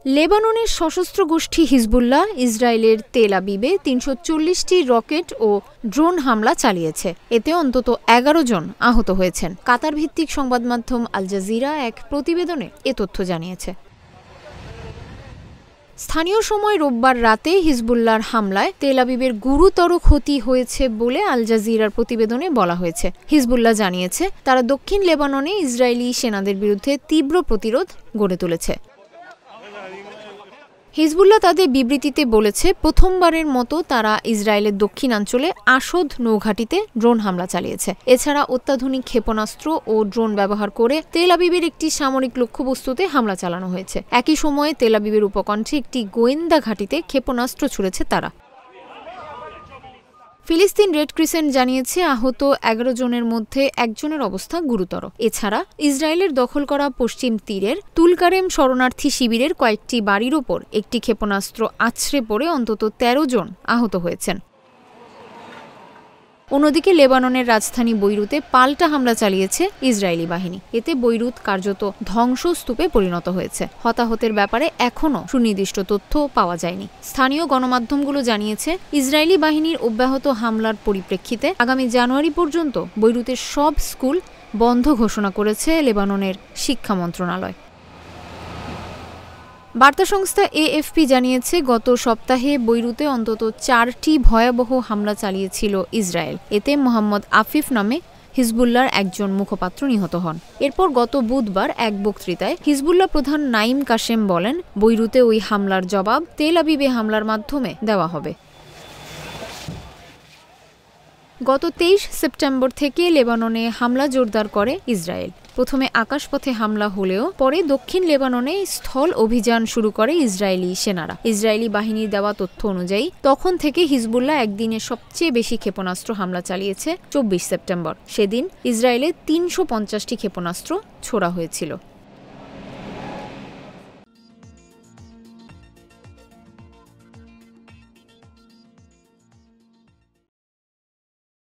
লেবাননের সশস্ত্র গোষ্ঠী হিজবুল্লাহ ইসরায়েলের তেল আবিবে ৩৪০টি রকেট ও ড্রোন হামলা চালিয়েছে। এতে অন্তত ১১ জন আহত হয়েছেন। কাতার ভিত্তিক সংবাদ মাধ্যম আল জাজিরা এক প্রতিবেদনে এ তথ্য জানিয়েছে। স্থানীয় সময় রোববার রাতে হিজবুল্লাহর হামলায় তেল আবিবের গুরুতর ক্ষতি হয়েছে বলে আল জাজিরার প্রতিবেদনে বলা হয়েছে। হিজবুল্লাহ জানিয়েছে, তারা দক্ষিণ লেবাননে ইসরায়েলি সেনাদের বিরুদ্ধে তীব্র প্রতিরোধ গড়ে তুলেছে। হিজবুল্লাহ তাদের বিবৃতিতে বলেছে, প্রথমবারের মতো তারা ইসরায়েলের দক্ষিণাঞ্চলে আসাদ নৌঘাঁটিতে ড্রোন হামলা চালিয়েছে। এছাড়া অত্যাধুনিক ক্ষেপণাস্ত্র ও ড্রোন ব্যবহার করে তেল আবিবের একটি সামরিক লক্ষ্যবস্তুতে হামলা চালানো হয়েছে। একই সময়ে তেল আবিবের উপকণ্ঠে একটি গোয়েন্দা ঘাঁটিতে ক্ষেপণাস্ত্র ছুড়েছে তারা। ফিলিস্তিন রেড ক্রিসেন্ট জানিয়েছে, আহত ১১ জনের মধ্যে একজনের অবস্থা গুরুতর। এছাড়া ইসরায়েলের দখল করা পশ্চিম তীরের তুলকারেম শরণার্থী শিবিরের কয়েকটি বাড়ির ওপর একটি ক্ষেপণাস্ত্র আছড়ে পড়ে অন্তত ১৩ জন আহত হয়েছেন। অন্যদিকে লেবাননের রাজধানী বৈরুতে পাল্টা হামলা চালিয়েছে ইসরায়েলি বাহিনী। এতে বৈরুত কার্যত ধ্বংসস্তূপে পরিণত হয়েছে। হতাহতের ব্যাপারে এখনও সুনির্দিষ্ট তথ্য পাওয়া যায়নি। স্থানীয় গণমাধ্যমগুলো জানিয়েছে, ইসরায়েলি বাহিনীর অব্যাহত হামলার পরিপ্রেক্ষিতে আগামী জানুয়ারি পর্যন্ত বৈরুতের সব স্কুল বন্ধ ঘোষণা করেছে লেবাননের শিক্ষা মন্ত্রণালয়। বার্তা সংস্থা এএফপি জানিয়েছে, গত সপ্তাহে বৈরুতে অন্তত ৪টি ভয়াবহ হামলা চালিয়েছিল ইসরায়েল। এতে মোহাম্মদ আফিফ নামে হিজবুল্লাহর একজন মুখপাত্র নিহত হন। এরপর গত বুধবার এক বক্তৃতায় হিজবুল্লাহ প্রধান নাঈম কাশেম বলেন, বৈরুতে ওই হামলার জবাব তেল আবিবে হামলার মাধ্যমে দেওয়া হবে। গত ২৩ সেপ্টেম্বর থেকে লেবাননে হামলা জোরদার করে ইসরায়েল। প্রথমে আকাশপথে হামলা হলেও পরে দক্ষিণ লেবাননে স্থল অভিযান শুরু করে ইসরায়েলি সেনারা। ইসরায়েলি বাহিনীর দেওয়া তথ্য অনুযায়ী তখন থেকে হিজবুল্লাহ একদিনে সবচেয়ে বেশি ক্ষেপণাস্ত্র হামলা চালিয়েছে ২৪ সেপ্টেম্বর। সেদিন ইসরায়েলে ৩৫০টি ক্ষেপণাস্ত্র ছোড়া হয়েছিল।